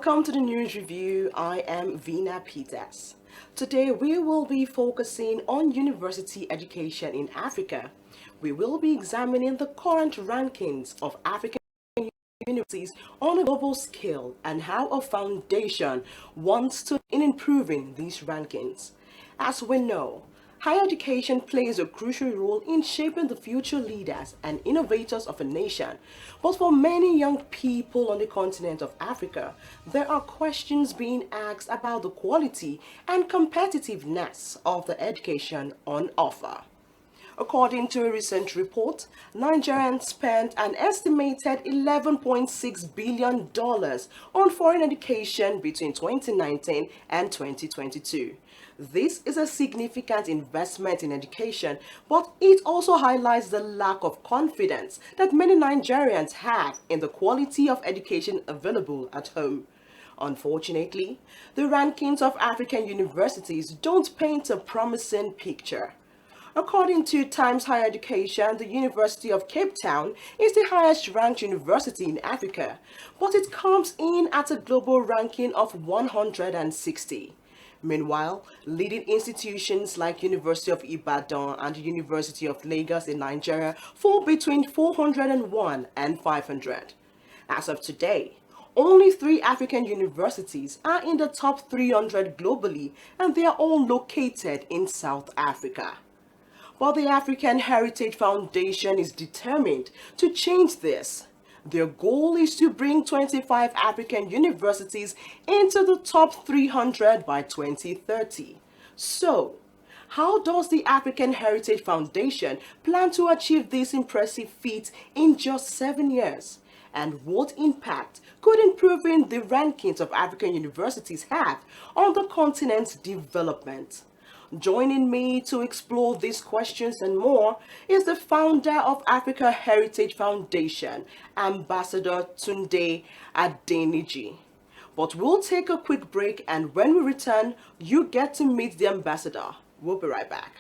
Welcome to the news review. I am Vina Peters. Today we will be focusing on university education in Africa. We will be examining the current rankings of African universities on a global scale and how a foundation wants to in improving these rankings. As we know, higher education plays a crucial role in shaping the future leaders and innovators of a nation. But for many young people on the continent of Africa, there are questions being asked about the quality and competitiveness of the education on offer. According to a recent report, Nigerians spent an estimated $11.6 billion on foreign education between 2019 and 2022. This is a significant investment in education, but it also highlights the lack of confidence that many Nigerians have in the quality of education available at home. Unfortunately, the rankings of African universities don't paint a promising picture. According to Times Higher Education, the University of Cape Town is the highest ranked university in Africa, but it comes in at a global ranking of 160. Meanwhile, leading institutions like University of Ibadan and the University of Lagos in Nigeria fall between 401 and 500. As of today, only 3 African universities are in the top 300 globally, and they are all located in South Africa. But the African Heritage Foundation is determined to change this. Their goal is to bring 25 African universities into the top 300 by 2030. So, how does the African Heritage Foundation plan to achieve this impressive feat in just 7 years? And what impact could improving the rankings of African universities have on the continent's development? Joining me to explore these questions and more is the founder of Africa Heritage Foundation, Ambassador Tunde Adeniji. But we'll take a quick break, and when we return, you get to meet the ambassador. We'll be right back.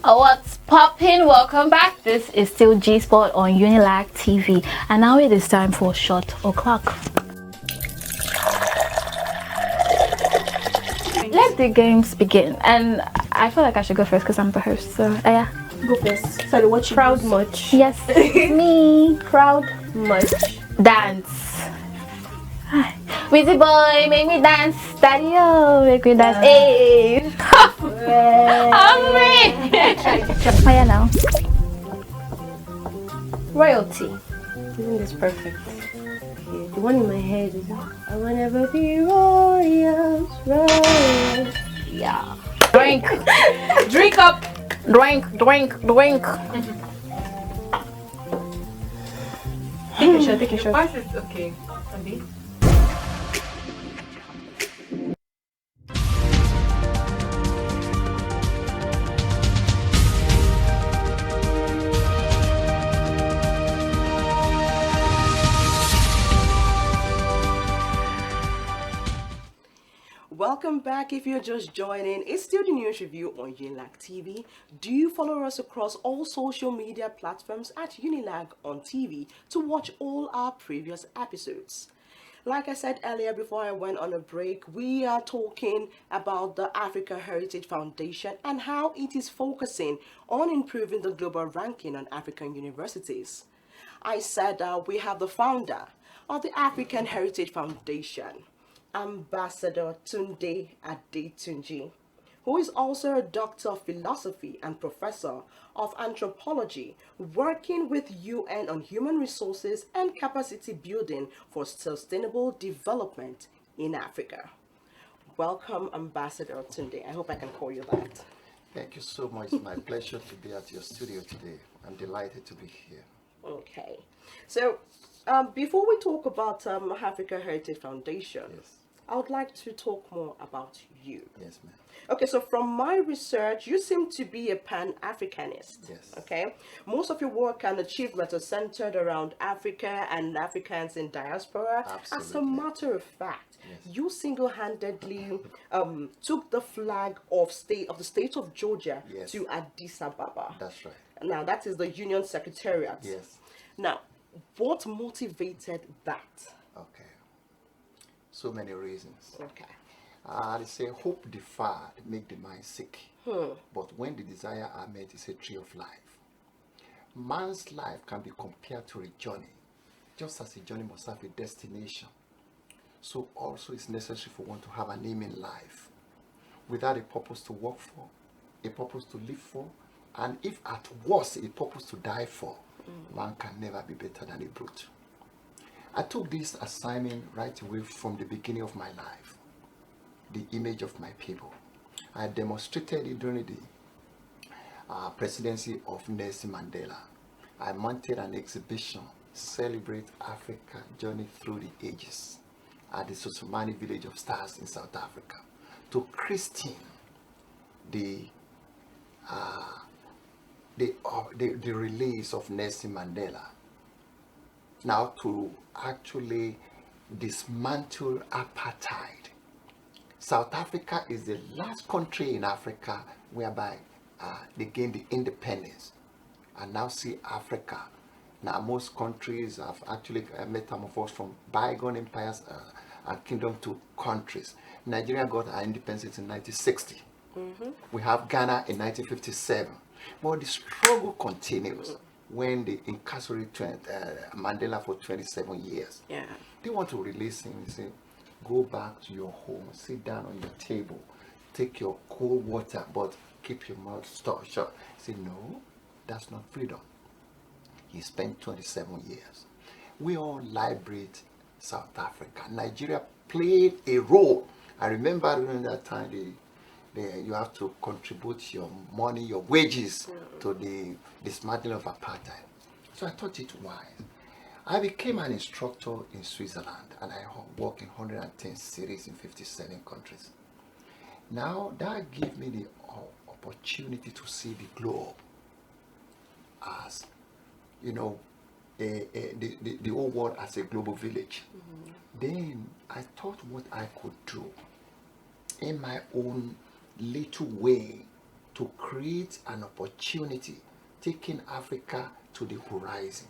What's poppin'? Welcome back. This is still G Sport on Unilag TV, and now it is time for Shot O'Clock. Let the games begin, and I feel like I should go first because I'm the host. So yeah, Go first. Sorry, what you Proud much. yes, me. Proud much. Dance. Wizzy boy, make me dance. Daddy, oh, make me dance. Hey. I'm ready. Fire now. Royalty. Isn't this perfect? Okay, the one in my head is I will never be royals, royals. Yeah. Drink. Drink up. Drink. Take a shot. Pass it. Okay. Abi? Welcome back. If you're just joining, it's still the news review on Unilag TV. Do you follow us across all social media platforms at Unilag on TV to watch all our previous episodes? Like I said earlier before I went on a break, we are talking about the Africa Heritage Foundation and how it is focusing on improving the global ranking on African universities. I said we have the founder of the African Heritage Foundation, Ambassador Tunde Adetunji, who is also a doctor of philosophy and professor of anthropology, working with UN on human resources and capacity building for sustainable development in Africa. Welcome, Ambassador Tunde. I hope I can call you that. Thank you so much. It's my pleasure to be at your studio today. I'm delighted to be here. Okay. So, before we talk about Africa Heritage Foundation, Yes. I would like to talk more about you. Yes, ma'am. Okay, so from my research, you seem to be a Pan-Africanist. Yes. Okay, most of your work and achievements are centered around Africa and Africans in diaspora. As a Absolutely. matter of fact, Yes. you single-handedly took the flag of the state of Georgia Yes. to Addis Ababa. That's right. Now, that is the Union Secretariat. Yes. Now, what motivated that? Okay. So many reasons. Okay. They say hope deferred make the mind sick. But when the desire are met, it's a tree of life. Man's life can be compared to a journey. Just as a journey must have a destination, so also it's necessary for one to have an aim in life. Without a purpose to work for, a purpose to live for, and if at worst a purpose to die for, one can never be better than a brute. I took this assignment right away from the beginning of my life. The image of my people. I demonstrated it during the presidency of Nelson Mandela. I mounted an exhibition, Celebrate Africa Journey Through the Ages, at the Sosomani Village of Stars in South Africa, to christen the release of Nelson Mandela. Now to actually dismantle apartheid. South Africa is the last country in Africa whereby they gained the independence. And now see Africa. Now most countries have actually metamorphosed from bygone empires and kingdom to countries. Nigeria got our independence in 1960. We have Ghana in 1957. But the struggle continues when they incarcerated Mandela for 27 years. Yeah. They want to release him and say, go back to your home, sit down on your table, take your cold water, but keep your mouth shut. Say, no, that's not freedom. He spent 27 years. We all liberate South Africa. Nigeria played a role. I remember during that time, you have to contribute your money, your wages to the dismantling of apartheid. So I thought it wise. I became an instructor in Switzerland and I work in 110 cities in 57 countries. Now that gave me the opportunity to see the globe as, you know, the whole world as a global village. Then I thought what I could do in my own little way to create an opportunity, taking Africa to the horizon.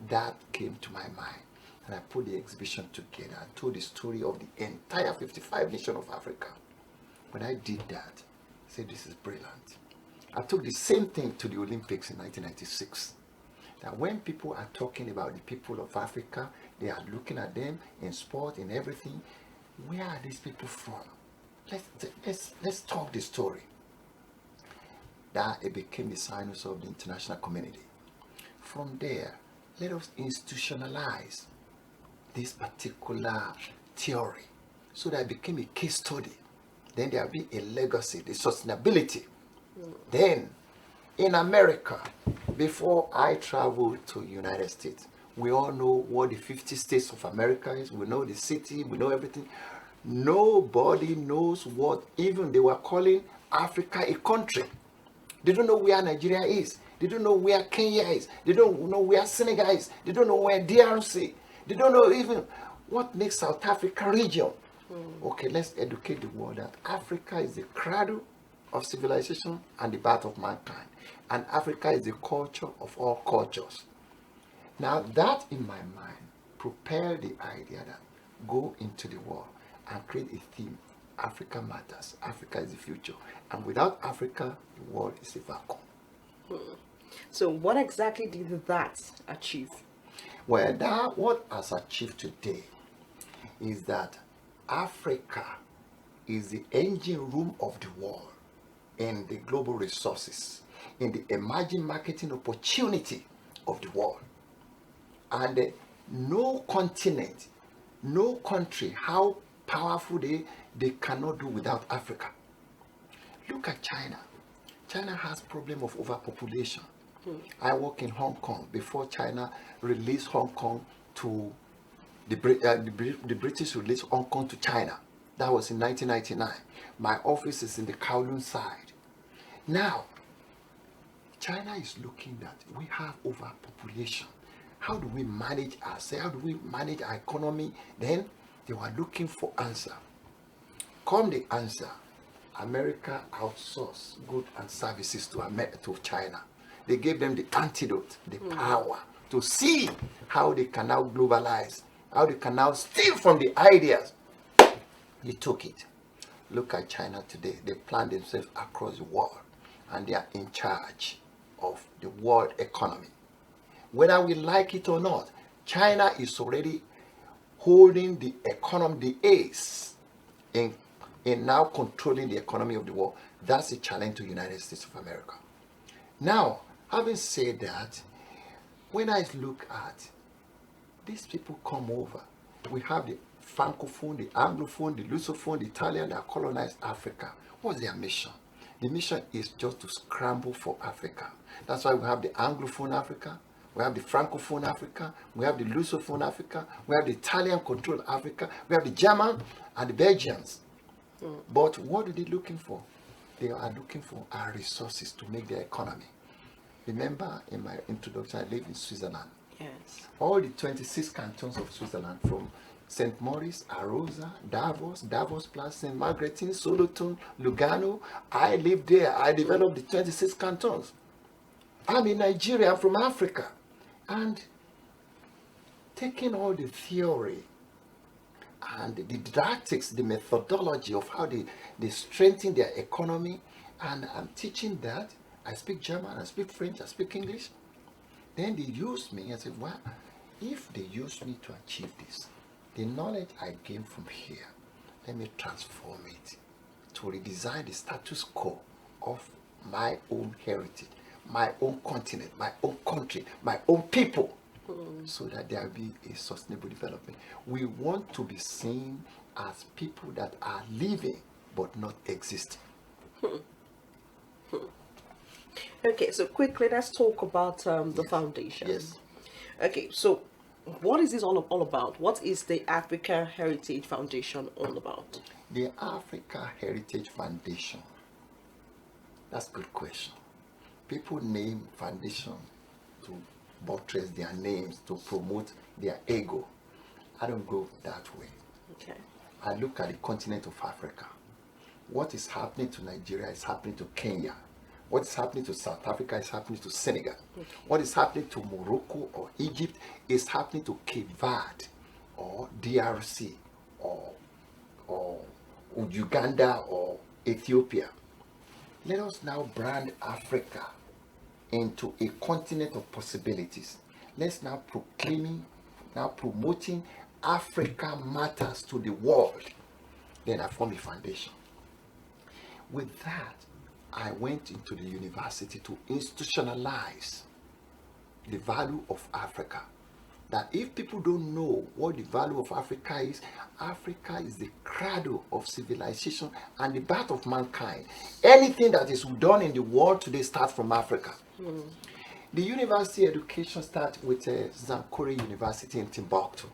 That came to my mind, and I put the exhibition together and told the story of the entire 55 nations of Africa. When I did that, I said, this is brilliant. I took the same thing to the Olympics in 1996. That when people are talking about the people of Africa, they are looking at them in sport, in everything. Where are these people from? Let's talk the story. That it became the sinus of the international community. From there, let us institutionalize this particular theory so that it became a case study. Then there will be a legacy, the sustainability. Then in America, before I traveled to United States, we all know what the 50 states of America is. We know the city, we know everything. Nobody knows what even they were calling Africa a country. They don't know where Nigeria is. They don't know where Kenya is. They don't know where Senegal is. They don't know where DRC. They don't know even what makes South Africa region. Okay, let's educate the world that Africa is the cradle of civilization and the birth of mankind. And Africa is the culture of all cultures. Now that in my mind propelled the idea that go into the world and create a theme. Africa matters. Africa is the future. And without Africa, the world is a vacuum. So what exactly did that achieve? Well, that what has achieved today is that Africa is the engine room of the world in the global resources, in the emerging marketing opportunity of the world. And no continent, no country, how powerful they cannot do without Africa. Look at China. China has problem of overpopulation. I work in Hong Kong before China released Hong Kong to the British released Hong Kong to China. That was in 1999. My office is in the Kowloon side. Now, China is looking at we have overpopulation. How do we manage ourselves? How do we manage our economy? Then they were looking for answer. Come the answer, America outsourced goods and services to China. They gave them the antidote, the power to see how they can now globalize, how they can now steal from the ideas. They took it. Look at China today. They plan themselves across the world and they are in charge of the world economy. Whether we like it or not, China is already holding the economy, the ace in now controlling the economy of the world. That's a challenge to the United States of America. Now, having said that, when I look at these people come over, we have the Francophone, the Anglophone, the Lusophone, the Italian that colonized Africa. What's their mission? The mission is just to scramble for Africa. That's why we have the Anglophone Africa, we have the Francophone Africa, we have the Lusophone Africa, we have the Italian controlled Africa, we have the German and the Belgians. But what are they looking for? They are looking for our resources to make their economy. Remember in my introduction, I live in Switzerland. Yes. All the 26 cantons of Switzerland, from St. Maurice, Arosa, Davos Plus, St. Margretine, Solothurn, Lugano. I live there. I developed the 26 cantons. I'm in Nigeria. I'm from Africa. And taking all the theory and the didactics, the methodology of how they strengthen their economy, and I'm teaching that. I speak German, I speak French, I speak English. Then they used me and said, well, if they use me to achieve this, the knowledge I gain from here, let me transform it to redesign the status quo of my own heritage, my own continent, my own country, my own people, so that there will be a sustainable development. We want to be seen as people that are living but not existing. Okay, so quickly, let's talk about the foundation. Yes. Okay, so what is this all about? What is the Africa Heritage Foundation all about? The Africa Heritage Foundation. That's a good question. People name foundation to buttress their names, to promote their ego. I don't go that way. Okay. I look at the continent of Africa. What is happening to Nigeria is happening to Kenya. What is happening to South Africa is happening to Senegal. Okay. What is happening to Morocco or Egypt is happening to Cape Verde or DRC or Uganda or Ethiopia. Let us now brand Africa into a continent of possibilities. Let's now promoting Africa matters to the world. Then I form a foundation. With that, I went into the university to institutionalize the value of Africa. That if people don't know what the value of Africa is the cradle of civilization and the birth of mankind. Anything that is done in the world today starts from Africa. The university education starts with Zankore University in Timbuktu.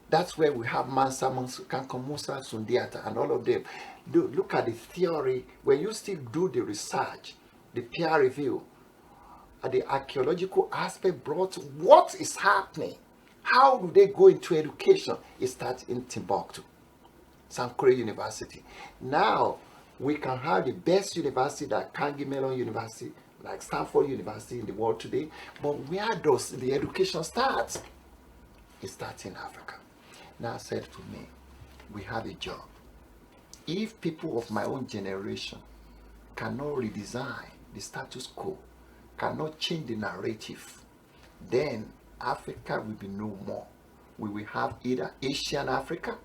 That's where we have Mansa Kanko Musa Sundiata and all of them. Look at the theory. When you still do the research, the peer review, the archaeological aspect brought what is happening. How do they go into education? It starts in Timbuktu, Sankore University. Now we can have the best university, like Carnegie Mellon University, like Stanford University in the world today. But where does the education start? It starts in Africa. Now said to me, we have a job. If people of my own generation cannot redesign the status quo, cannot change the narrative, then Africa will be no more. We will have either Asian Africa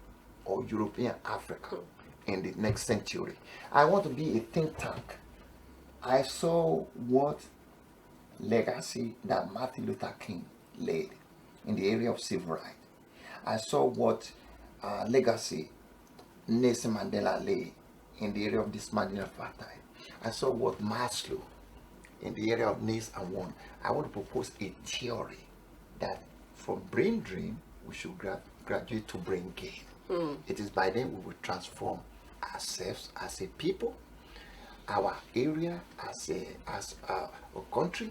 or European Africa in the next century. I want to be a think tank. I saw what legacy that Martin Luther King laid in the area of civil rights. I saw what legacy Nelson Mandela laid in the area of dismantling apartheid. I saw what Maslow in the area of needs and wants. I want to propose a theory that from brain drain we should graduate to brain gain. It is by then we will transform ourselves as a people, our area as a country,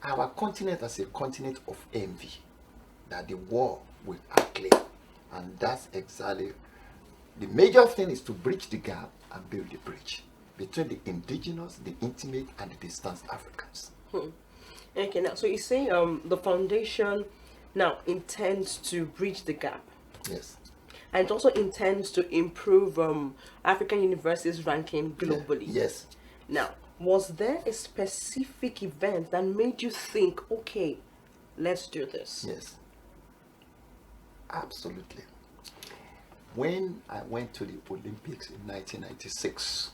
our continent as a continent of envy, that the world will acclaim. And that's exactly the major thing, is to bridge the gap and build the bridge between the indigenous, the intimate, and the distant Africans. Okay, now, so you say the foundation now intends to bridge the gap. Yes. And it also intends to improve African universities' ranking globally. Yes. Now, was there a specific event that made you think, okay, let's do this? Yes. Absolutely. When I went to the Olympics in 1996,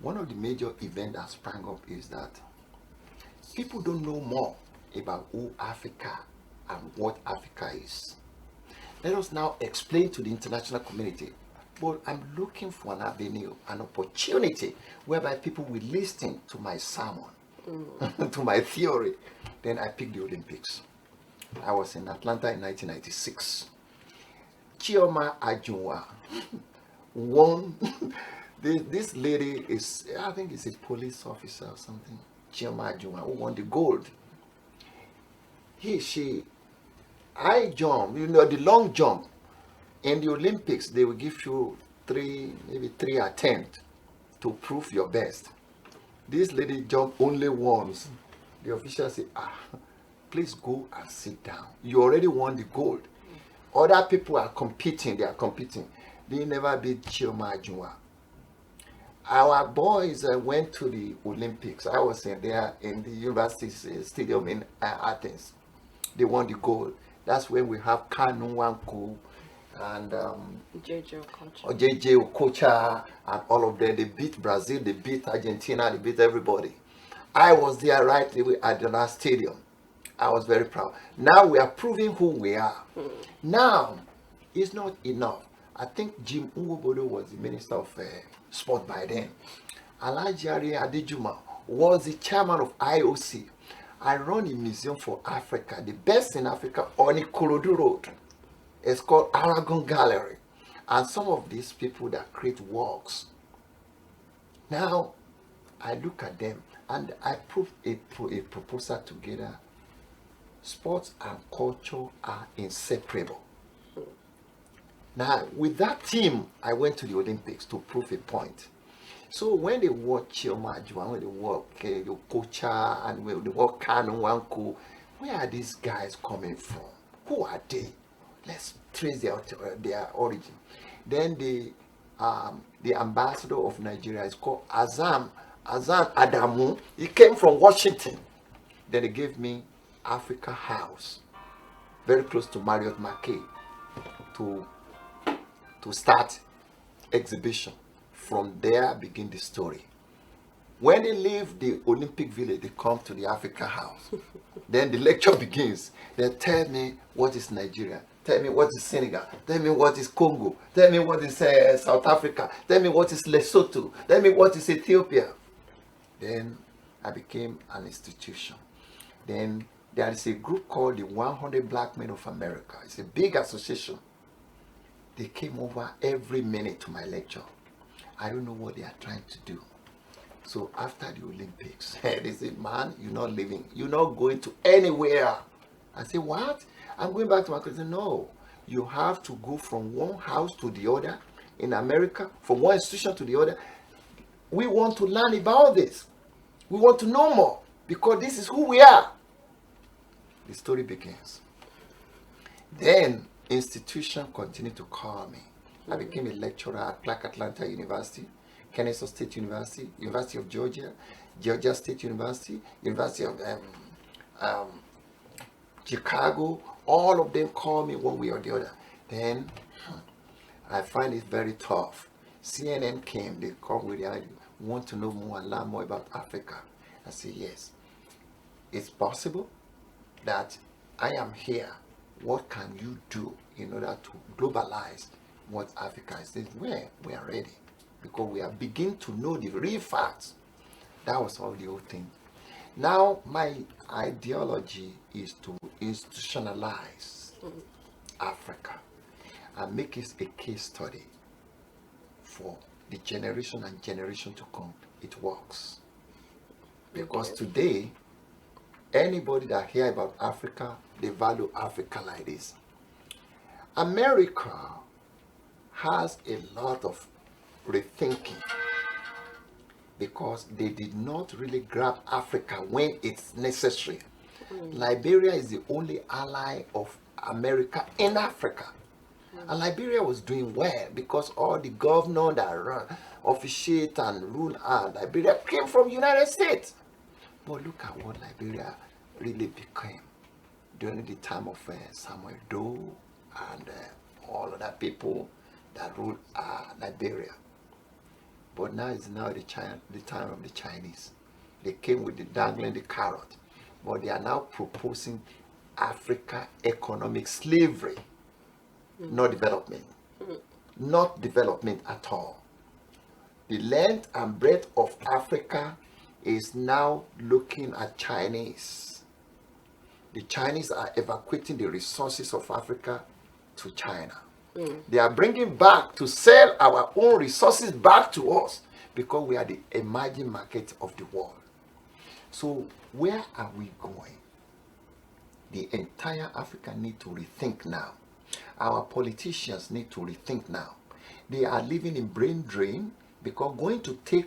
one of the major events that sprang up is that people don't know more about who Africa and what Africa is. Let us now explain to the international community. But I'm looking for an avenue, an opportunity whereby people will listen to my sermon, to my theory. Then I picked the Olympics. I was in Atlanta in 1996. Chioma Ajunwa won. This lady is, I think, is a police officer or something. Chioma Ajunwa, who won the gold. I jump, the long jump. In the Olympics, they will give you maybe three attempts to prove your best. This lady jumped only once. The official said, please go and sit down. You already won the gold. Other people are competing, They never beat Chioma Ajunwa. Our boys went to the Olympics. I was there in the university stadium in Athens. They won the gold. That's when we have Kanu Nwankwo and JJ Okocha and all of them. They beat Brazil, they beat Argentina, they beat everybody. I was there right away at the last stadium. I was very proud. Now we are proving who we are. Now, it's not enough. I think Jim Nwobodo was the Minister of Sport by then. Alhaji Ari Adejuma was the chairman of IOC. I run a museum for Africa, the best in Africa, on Ikorodu Road. It's called Aragon Gallery. And some of these people that create works. Now, I look at them and I put a proposal together. Sports and culture are inseparable. Now, with that team, I went to the Olympics to prove a point. So when they watch Chioma Ajunwa, when they watch Okocha, and when they watch Kanu Nwankwo, where are these guys coming from? Who are they? Let's trace their origin. Then the ambassador of Nigeria is called Azam Adamu. He came from Washington. Then they gave me Africa House, very close to Marriott Marquis, to start exhibition. From there begin the story. When they leave the Olympic Village, they come to the Africa House. Then the lecture begins. They tell me what is Nigeria. Tell me what is Senegal. Tell me what is Congo. Tell me what is South Africa. Tell me what is Lesotho. Tell me what is Ethiopia. Then I became an institution. Then there is a group called the 100 Black Men of America. It's a big association. They came over every minute to my lecture. I don't know what they are trying to do. So after the Olympics, they say, man, you're not leaving. You're not going to anywhere. I say, what? I'm going back to my country. No, you have to go from one house to the other in America, from one institution to the other. We want to learn about this. We want to know more because this is who we are. The story begins. Then institution continued to call me. I became a lecturer at Clark Atlanta University, Kennesaw State University, University of Georgia, Georgia State University, University of Chicago. All of them call me one way or the other. Then I find it very tough. CNN came, they come with the idea, want to know more and learn more about Africa. I say, yes, it's possible that I am here. What can you do in order to globalize what Africa is? Well, we are ready because we are beginning to know the real facts. That was all the whole thing. Now, my ideology is to institutionalize Africa and make it a case study for the generation and generation to come. It works. Because today, anybody that hear about Africa, they value Africa like this. America has a lot of rethinking because they did not really grab Africa when it's necessary. Liberia is the only ally of America in Africa. And Liberia was doing well because all the governors that run, officiate and rule Liberia came from United States. But look at what Liberia really became during the time of Samuel Doe and all other people that ruled Liberia. But now it's now the time of the Chinese. They came with the dangling the carrot, but they are now proposing Africa economic slavery, not development, not development at all. The length and breadth of Africa is now looking at Chinese. The Chinese are evacuating the resources of Africa to China. They are bringing back to sell our own resources back to us because we are the emerging market of the world. So where are we going? The entire Africa need to rethink now. Our politicians need to rethink now. They are living in brain drain because going to take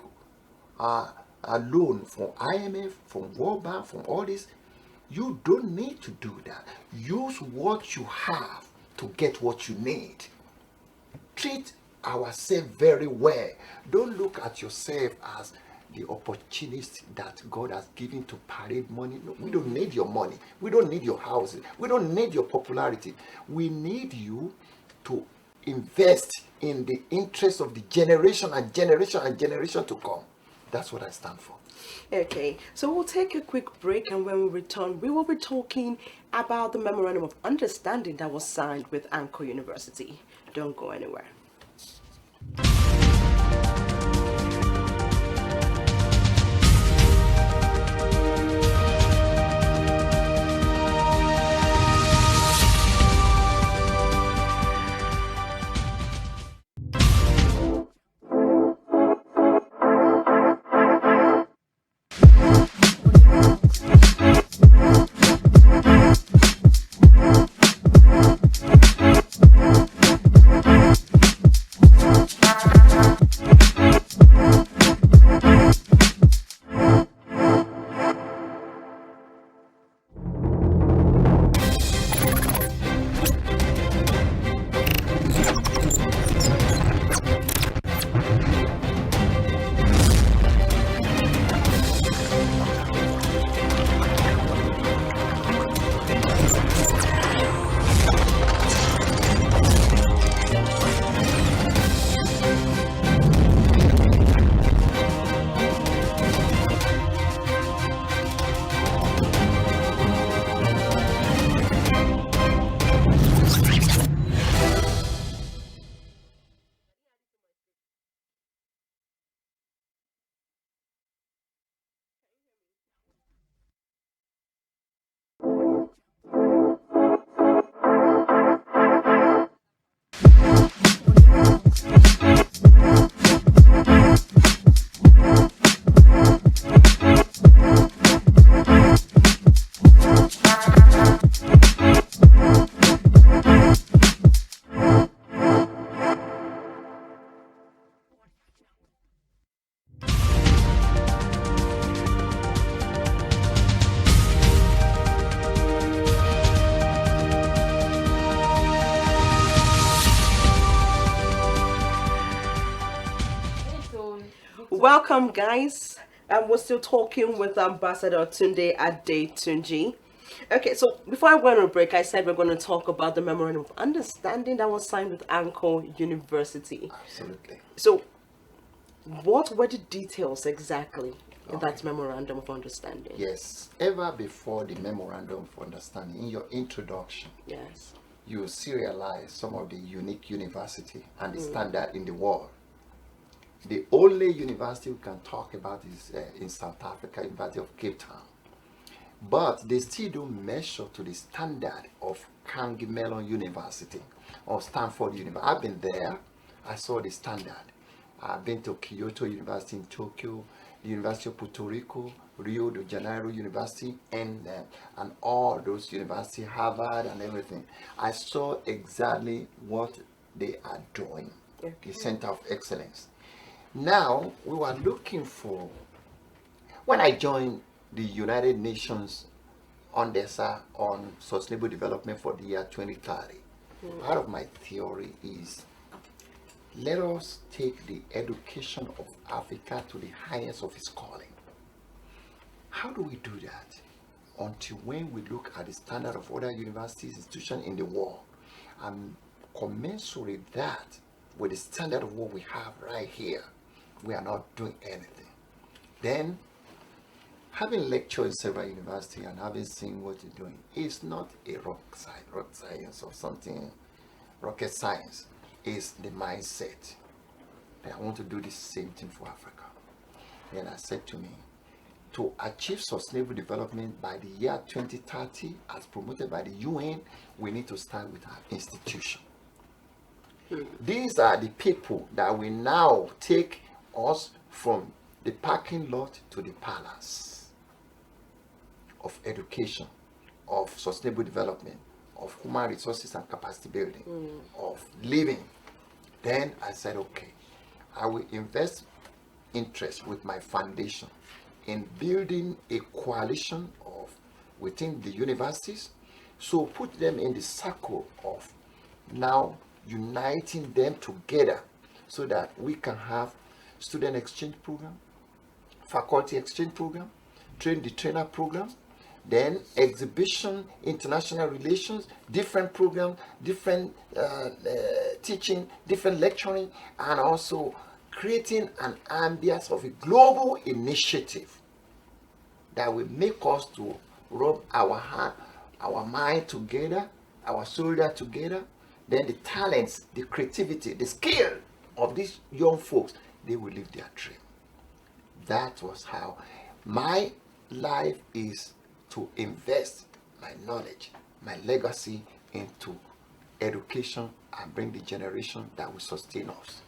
a loan from IMF, from World Bank, from all this, you don't need to do that. Use what you have to get what you need. Treat ourselves very well. Don't look at yourself as the opportunist that God has given to parade money. No, we don't need your money. We don't need your houses. We don't need your popularity. We need you to invest in the interest of the generation and generation and generation to come. That's what I stand for. Okay, so we'll take a quick break, and when we return, we will be talking about the Memorandum of Understanding that was signed with Anchor University. Don't go anywhere. welcome, guys. We're still talking with Ambassador Tunde Adetunji. Okay, so before I went on break, I said we're going to talk about the Memorandum of Understanding that was signed with Anchor University. Absolutely. So, what were the details exactly in that Memorandum of Understanding? Yes, ever before the Memorandum of Understanding, in your introduction, Yes. you serialize some of the unique university and the standard in the world. The only university we can talk about is in South Africa, University of Cape Town. But they still don't measure to the standard of Carnegie Mellon University or Stanford University. I've been there. I saw the standard. I've been to Kyoto University in Tokyo, the University of Puerto Rico, Rio de Janeiro University, and all those universities, Harvard and everything. I saw exactly what they are doing, the Center of Excellence. Now, we were looking for, when I joined the United Nations UNDESA on Sustainable Development for the year 2030, part of my theory is, let us take the education of Africa to the highest of its calling. How do we do that? Until when we look at the standard of other universities, institutions in the world, and commensurate that with the standard of what we have right here, we are not doing anything. Then, having lectured in several universities and having seen what you're doing is not a rock science or something, rocket science. Is the mindset that I want to do the same thing for Africa. Then I said to me, to achieve sustainable development by the year 2030, as promoted by the UN, we need to start with our institution. These are the people that will now take us from the parking lot to the palace of education, of sustainable development, of human resources and capacity building, of living. Then I said, okay, I will invest interest with my foundation in building a coalition of within the universities, so put them in the circle of now uniting them together so that we can have student exchange program, faculty exchange program, train the trainer program, then exhibition, international relations, different programs, different teaching, different lecturing, and also creating an ambience of a global initiative that will make us to rub our mind together, our shoulder together, then the talents, the creativity, the skill of these young folks, they will live their dream. That was how my life is, to invest my knowledge, my legacy into education and bring the generation that will sustain us.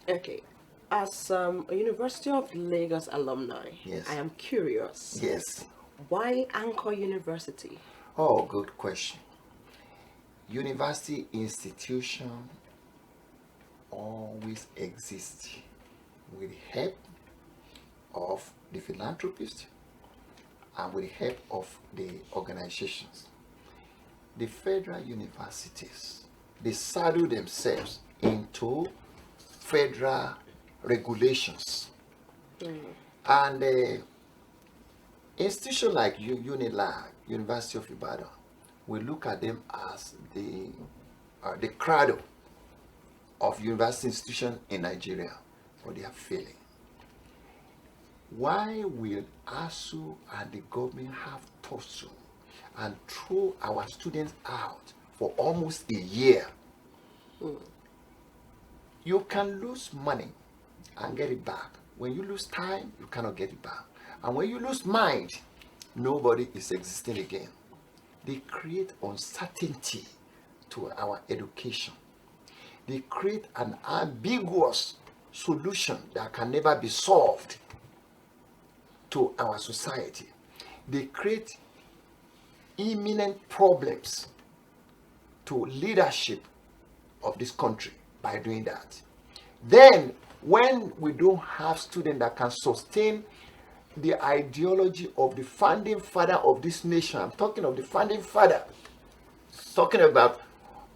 Okay. As a University of Lagos alumni, Yes. I am curious. Yes. Why Anchor University? Oh, good question. University institution always exist with the help of the philanthropist and with the help of the organizations. The federal universities, they saddle themselves into federal regulations. And institutions like UNILAG, University of Ibadan, we look at them as the cradle of university institutions in Nigeria, but they are failing. Why will ASU and the government have tussle and throw our students out for almost a year? You can lose money and get it back. When you lose time, you cannot get it back. And when you lose mind, nobody is existing again. They create uncertainty to our education. They create an ambiguous solution that can never be solved to our society. They create imminent problems to leadership of this country by doing that. Then, when we don't have students that can sustain the ideology of the founding father of this nation, I'm talking of the founding father, talking about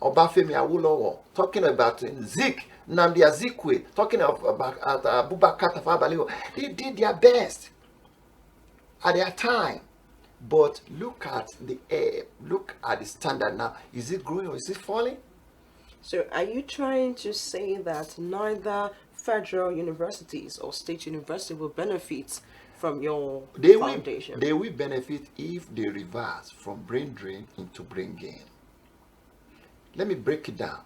Obafemi Awolowo, talking about Zik, Nnamdi Azikiwe, talking about Abubakar Tafawa Balewa. They did their best at their time. But look at the standard now. Is it growing or is it falling? So are you trying to say that neither federal universities or state university will benefit from your foundation? They will benefit if they reverse from brain drain into brain gain. Let me break it down.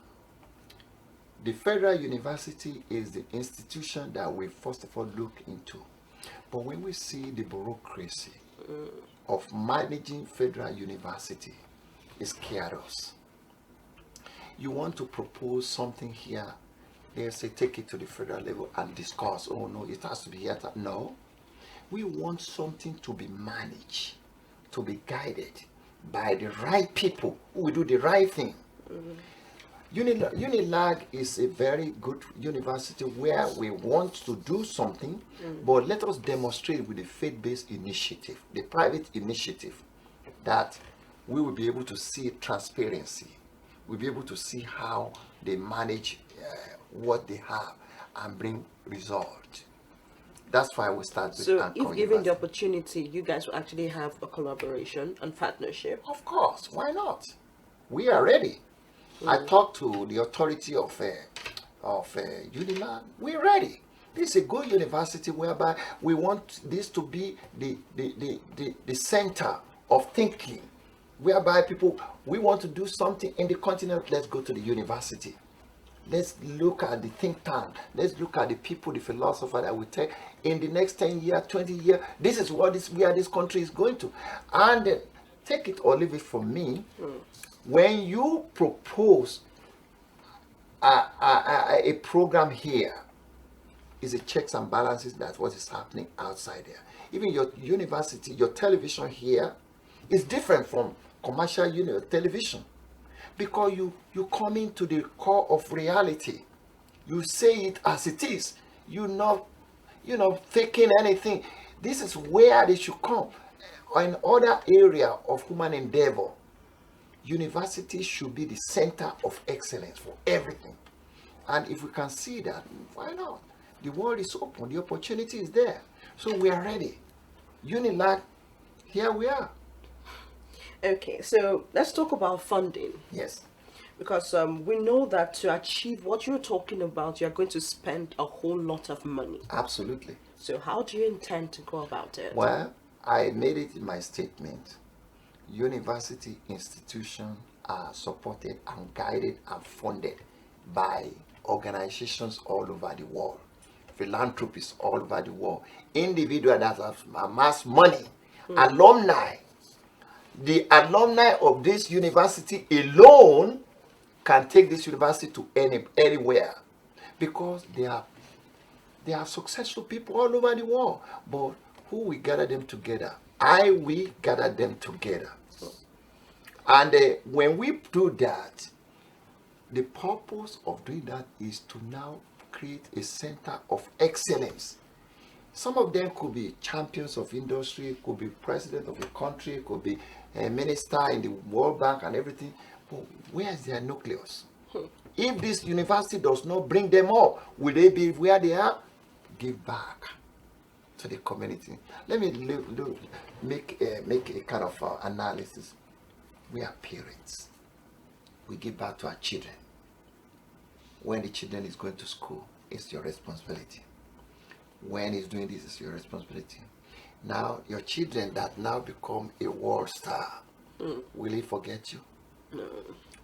The federal university is the institution that we first of all look into. But when we see the bureaucracy of managing federal university, it scares us. You want to propose something here, they say take it to the federal level and discuss. Oh no, it has to be here. No. We want something to be managed, to be guided by the right people who will do the right thing. Unilag is a very good university where we want to do something, but let us demonstrate with the faith-based initiative, the private initiative, that we will be able to see transparency. We'll be able to see how they manage what they have and bring result. That's why we start with So Anchor if given the University. opportunity, you guys will actually have a collaboration and partnership. Of course, why not? We are ready. I talked to the authority of Unilag. We're ready. This is a good university whereby we want this to be the center of thinking, whereby people, we want to do something in the continent, let's go to the university. Let's look at the think tank. Let's look at the people, the philosopher that will take in the next 10 years, 20 years. This is where this country is going to. And take it or leave it from me. When you propose a program here, is a checks and balances. That's what is happening outside there. Even your university, your television here is different from commercial television, because you come into the core of reality. You say it as it is. You're not faking anything. This is where they should come. In other area of human endeavor, university should be the center of excellence for everything. And if we can see that, why not? The world is open. The opportunity is there. So we are ready. Unilag, here we are. Okay, so let's talk about funding. Yes. Because we know that to achieve what you're talking about, you're going to spend a whole lot of money. Absolutely. So how do you intend to go about it? Well, I made it in my statement. University institutions are supported and guided and funded by organizations all over the world, philanthropists all over the world, individuals that have amassed money, alumni. The alumni of this university alone can take this university to anywhere, because they are successful people all over the world. But who will gather them together? I will gather them together. And when we do that, the purpose of doing that is to now create a center of excellence. Some of them could be champions of industry, could be president of a country, could be a minister in the World Bank and everything. But where is their nucleus? If this university does not bring them up, will they be where they are? Give back to the community. Let me make a kind of analysis. We are parents. We give back to our children. When the children is going to school, it's your responsibility. When he's doing this, it's your responsibility. Now, your children that now become a world star, will he forget you? No.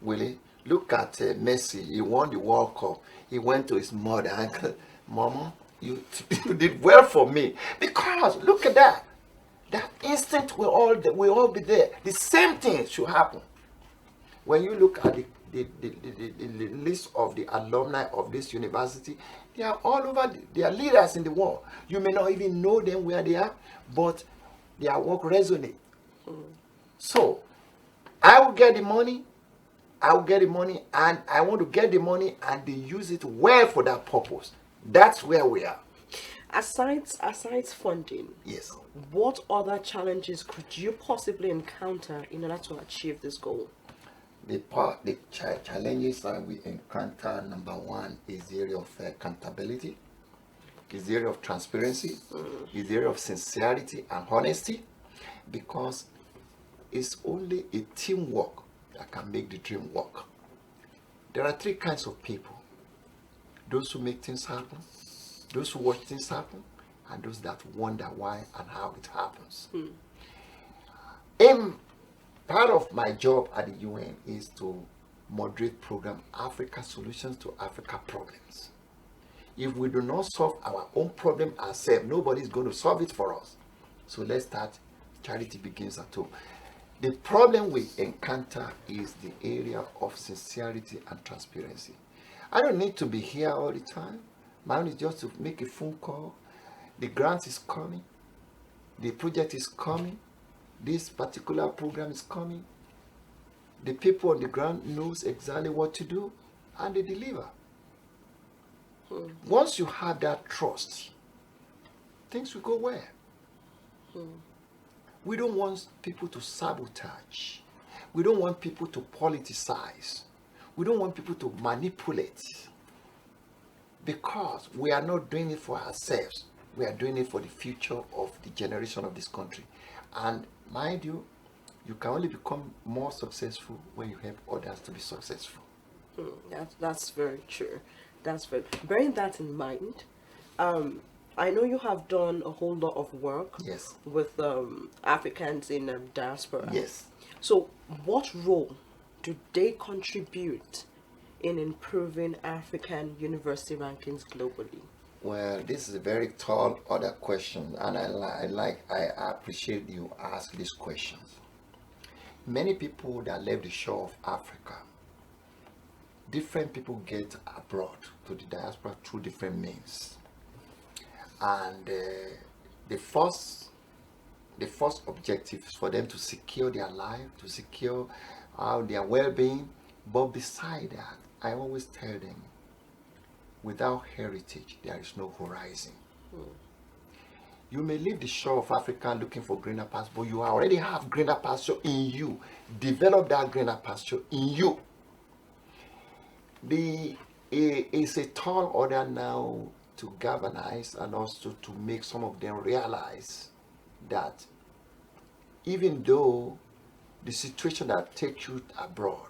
Will he? Look at Messi. He won the World Cup. He went to his mother and Mama, you did well for me. Because look at that. That instant will all be there. The same thing should happen. When you look at the list of the alumni of this university, they are all over. They are leaders in the world. You may not even know them where they are, but their work resonates. So, I will get the money. And I want to get the money and they use it well for that purpose. That's where we are. Aside funding, yes, what other challenges could you possibly encounter in order to achieve this goal? The challenges that we encounter, number one, is the area of accountability, is the area of transparency, is the area of sincerity and honesty, because it's only a teamwork that can make the dream work. There are three kinds of people: those who make things happen, those who watch things happen, and those that wonder why and how it happens. Part of my job at the UN is to moderate program Africa Solutions to Africa Problems. If we do not solve our own problem ourselves, nobody is going to solve it for us. So let's start. Charity begins at home. The problem we encounter is the area of sincerity and transparency. I don't need to be here all the time. My own is just to make a phone call. The grant is coming. The project is coming. This particular program is coming. The people on the ground knows exactly what to do, and they deliver. Once you have that trust, things will go well. We don't want people to sabotage. We don't want people to politicize. We don't want people to manipulate. Because we are not doing it for ourselves. We are doing it for the future of the generation of this country. And mind you, you can only become more successful when you help others to be successful. That's very true. That's very. Bearing that in mind, I know you have done a whole lot of work. Yes. With Africans in diaspora. Yes. So, what role do they contribute in improving African university rankings globally? Well, this is a very tall other question, and I appreciate you ask these questions. Many people that left the shore of Africa, different people get abroad to the diaspora through different means. And the first objective is for them to secure their life, to secure their well-being. But beside that, I always tell them, without heritage, there is no horizon. You may leave the shore of Africa looking for greener pastures, but you already have greener pasture in you. Develop that greener pasture in you. It's a tall order now to galvanize and also to make some of them realize that even though the situation that takes you abroad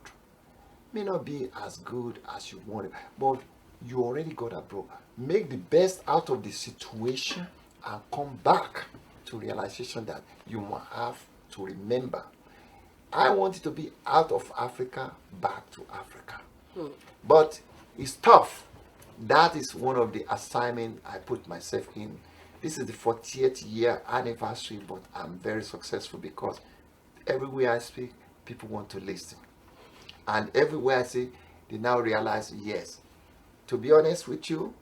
may not be as good as you want it, but you already got abroad. Make the best out of the situation and come back to realization that you must have to remember, I want it to be out of Africa, back to Africa. But it's tough. That is one of the assignments I put myself in. This is the 40th year anniversary, but I'm very successful because everywhere I speak, people want to listen. And everywhere I say, they now realize, yes. To be honest with you,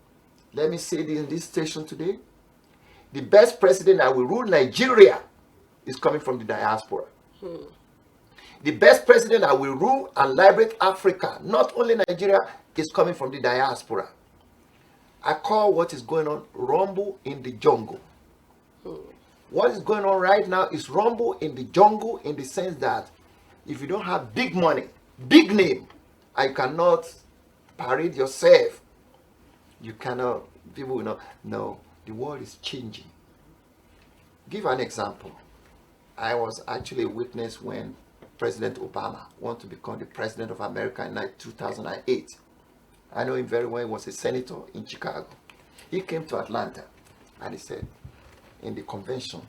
let me say this in this station today, the best president that will rule Nigeria is coming from the diaspora. The best president that will rule and liberate Africa, not only Nigeria, is coming from the diaspora. I call what is going on rumble in the jungle. What is going on right now is rumble in the jungle, in the sense that if you don't have big money, big name, I cannot parade yourself. You cannot, people will not. No, the world is changing. Give an example. I was actually a witness when President Obama wanted to become the president of America in 2008. I know him very well. He was a senator in Chicago. He came to Atlanta and he said, in the convention,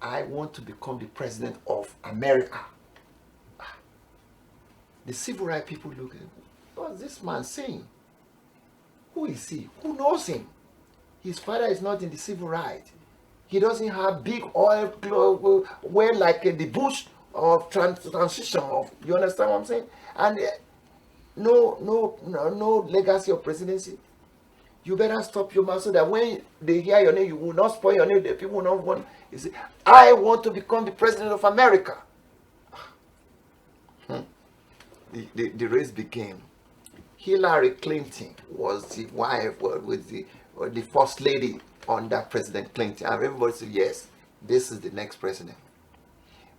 I want to become the president of America. The civil rights people look at him. What's this man saying? Who is he? Who knows him? His father is not in the civil rights. He doesn't have big oil well like the Bush of transition of, you understand what I'm saying? And no legacy of presidency. You better stop your mouth so that when they hear your name, you will not spoil your name. The people will not want. You say, I want to become the president of America. The race began. Hillary Clinton was the wife, with the first lady under President Clinton. And everybody said, yes, this is the next president.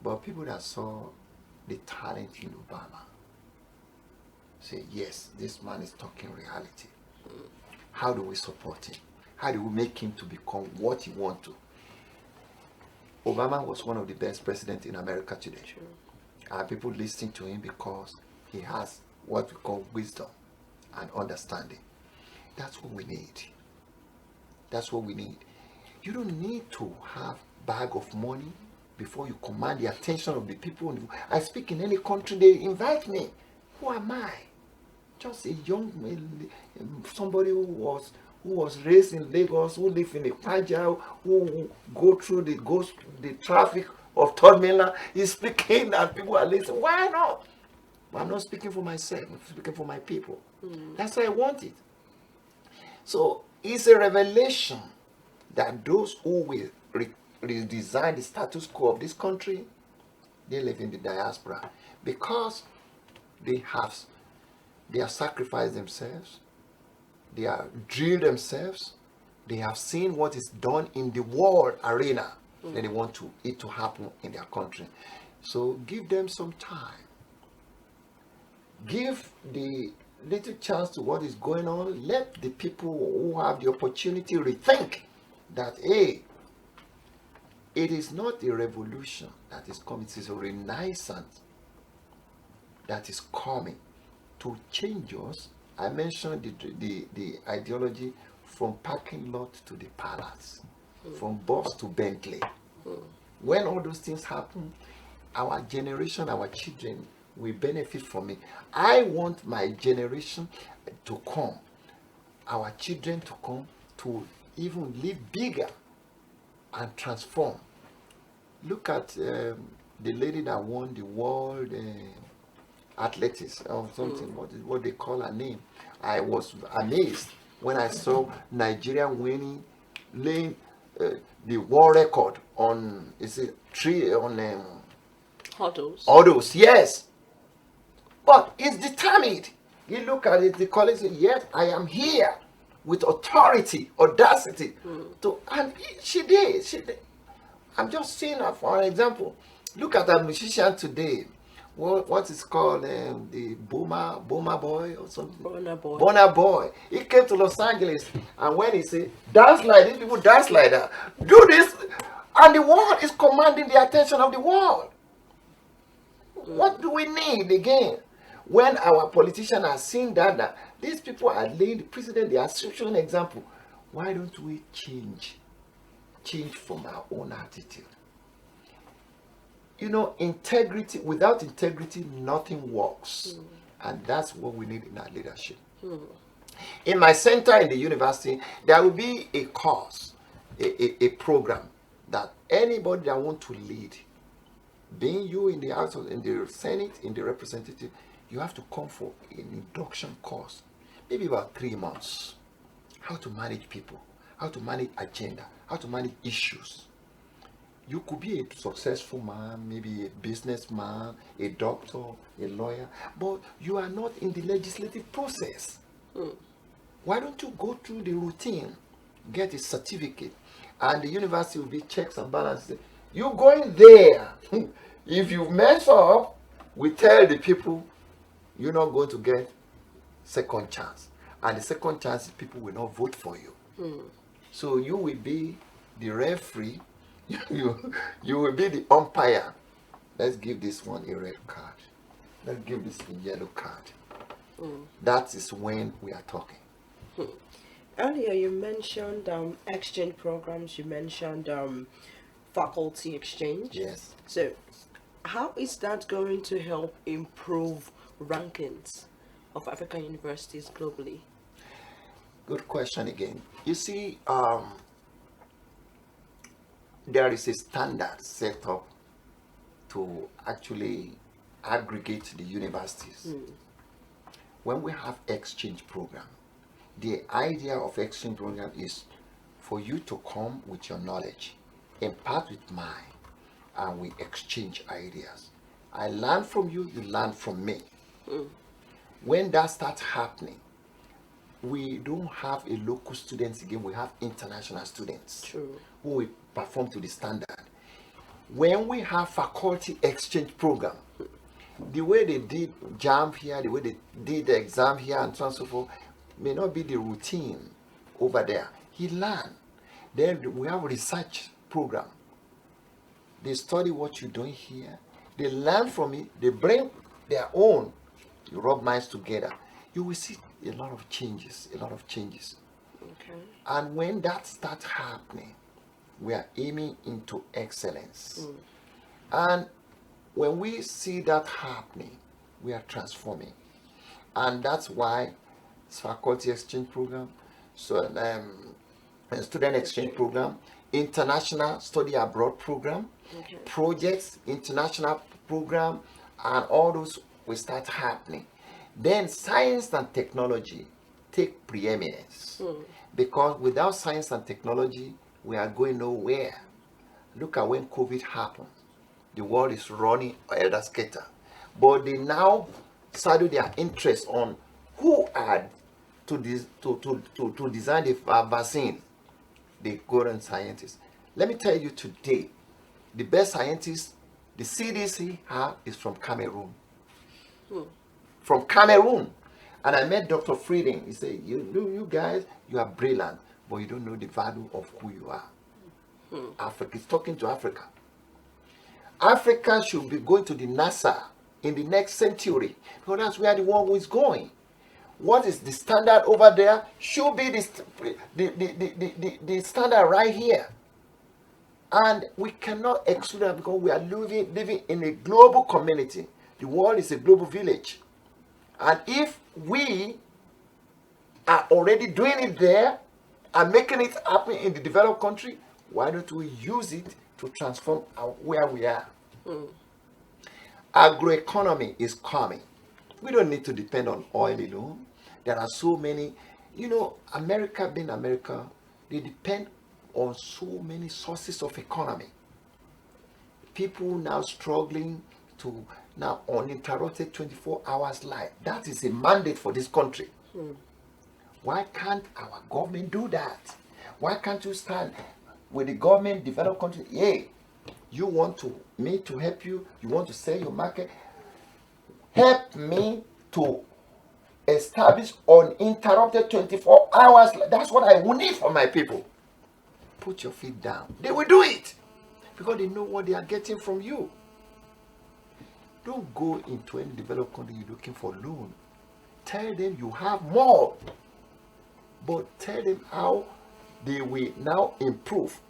But people that saw the talent in Obama, Say, yes, this man is talking reality. How do we support him? How do we make him to become what he wants to? Obama was one of the best presidents in America today. True. And people listening to him because he has what we call wisdom and understanding. That's what we need. That's what we need. You don't need to have bag of money before you command the attention of the people. I speak in any country, they invite me. Who am I? Just a young somebody who was raised in Lagos, who live in the Kwaja, who goes through the traffic of third mainland. He's speaking and people are listening. Why not? But I'm not speaking for myself. I'm speaking for my people. That's why I want it. So it's a revelation that those who will redesign the status quo of this country, they live in the diaspora because they have sacrificed themselves, they have drilled themselves, they have seen what is done in the world arena, and they want it to happen in their country. So give them some time. Give the little chance to what is going on. Let the people who have the opportunity rethink that, hey, it is not a revolution that is coming, it is a renaissance that is coming to change us. I mentioned the ideology from parking lot to the palace, from bus to Bentley. When all those things happen, our generation, our children will benefit from it. I want my generation to come, our children to come, to even live bigger and transform. Look at the lady that won the world athletics or something, what they call her name. I was amazed when I saw Nigeria winning, laying the world record on, is it three on hurdles, yes. But it's determined. You look at it, the college says, yes, I am here with authority, audacity. And she did. I'm just saying that for an example. Look at a musician today. What is called the Boma Boy or something? Burna Boy. He came to Los Angeles, and when he said, dance like this, people dance like that. Do this, and the world is commanding the attention of the world. What do we need again? When our politicians are seeing that these people are laying the precedent, they are showing an example. Why don't we change from our own attitude? You know, integrity, without integrity, nothing works. And that's what we need in our leadership. In my center in the university, there will be a course, a program that anybody that wants to lead, being you in the House, in the Senate, in the representative, you have to come for an induction course, maybe about 3 months. How to manage people, how to manage agenda, how to manage issues. You could be a successful man, maybe a businessman, a doctor, a lawyer, but you are not in the legislative process. Why don't you go through the routine, get a certificate, and the university will be checks and balances. You going there, if you mess up, we tell the people you're not going to get second chance. And the second chance, people will not vote for you. So you will be the referee, you will be the umpire. Let's give this one a red card. Let's give this a yellow card. That is when we are talking. Earlier you mentioned exchange programs, you mentioned faculty exchange. Yes. So how is that going to help improve rankings of African universities globally? Good question again. You see, there is a standard set up to actually aggregate the universities. When we have exchange program, the idea of exchange program is for you to come with your knowledge, impart with mine, and we exchange ideas. I learn from you, you learn from me. When that starts happening, we don't have a local students again, we have international students. True. Who will perform to the standard. When we have faculty exchange program, The way they did jam here, the way they did the exam here, and so on and so forth, may not be the routine over there. He learned. Then we have a research program. They study what you're doing here. They learn from it. They bring their own. You rub minds together. You will see a lot of changes. A lot of changes. Okay. And when that starts happening, we are aiming into excellence. And when we see that happening, we are transforming. And that's why it's faculty exchange program, so a student exchange program, international study abroad program, projects, international program, and all those will start happening. Then science and technology take preeminence. Because without science and technology, we are going nowhere. Look at when COVID happened. The world is running elder skater. But they now saddle their interest on who are to design the vaccine. The current scientists. Let me tell you today, the best scientists the CDC have is from Cameroon. From Cameroon. And I met Dr. Frieding. He said, you guys, you are brilliant, but you don't know the value of who you are. Africa. He's talking to Africa. Africa should be going to the NASA in the next century, because that's where the world is going. What is the standard over there should be the standard right here. And we cannot exclude that, because we are living in a global community. The world is a global village. And if we are already doing it there and making it happen in the developed country, why don't we use it to transform where we are? Agroeconomy is coming. We don't need to depend on oil alone. There are so many, America being America, they depend on so many sources of economy. People now struggling to now uninterrupted 24 hours life. That is a mandate for this country. Why can't our government do that? Why can't you stand with the government, developed country? Hey, you want me to help you? You want to sell your market? Help me to establish uninterrupted 24 hours. That's what I will need for my people. Put your feet down. They will do it because they know what they are getting from you. Don't go into any developed country you're looking for loan. Tell them you have more, but tell them how they will now improve.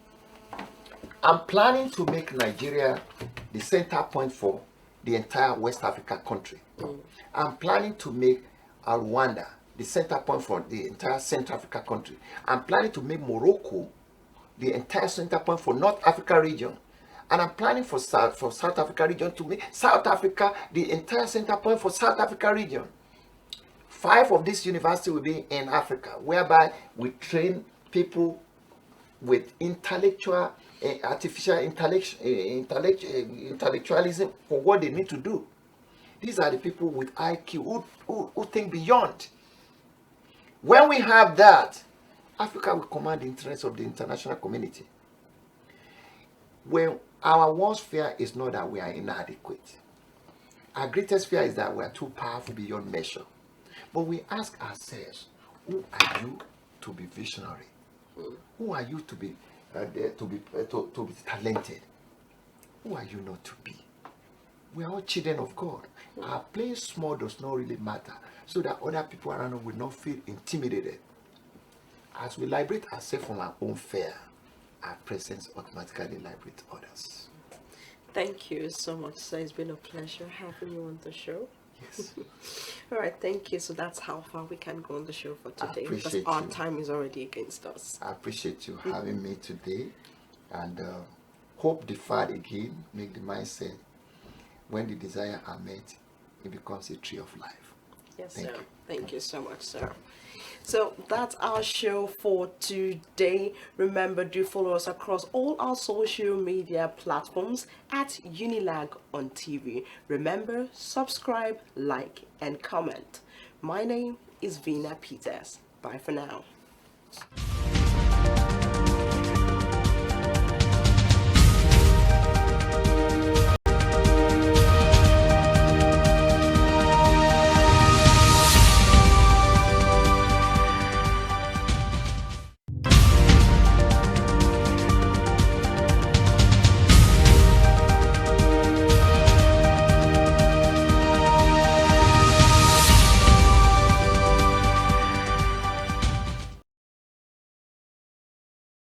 I'm planning to make Nigeria the center point for the entire West Africa country. I'm planning to make Rwanda the center point for the entire Central Africa country. I'm planning to make Morocco the entire center point for North Africa region. And I'm planning for South Africa region to make South Africa the entire center point for South Africa region. 5 of these universities will be in Africa, whereby we train people with intellectual, artificial intellectualism for what they need to do. These are the people with IQ who think beyond. When we have that, Africa will command the interests of the international community. When our worst fear is not that we are inadequate. Our greatest fear is that we are too powerful beyond measure. But we ask ourselves, who are you to be visionary? Who are you to be talented? Who are you not to be? We are all children of God. Our playing small does not really matter, so that other people around us will not feel intimidated. As we liberate ourselves from our own fear, our presence automatically liberates others. Thank you so much, sir. It's been a pleasure having you on the show. Yes. All right, thank you. So that's how far we can go on the show for today, because appreciate our you. time is already against us. I appreciate you having me today, and hope deferred again make the mindset. When the desire are met, it becomes a tree of life. Yes, Thank sir. you. Thank you so much, sir. So that's our show for today. Remember, do follow us across all our social media platforms at Unilag on TV. Remember, subscribe, like, and comment. My name is Vina Peters. Bye for now.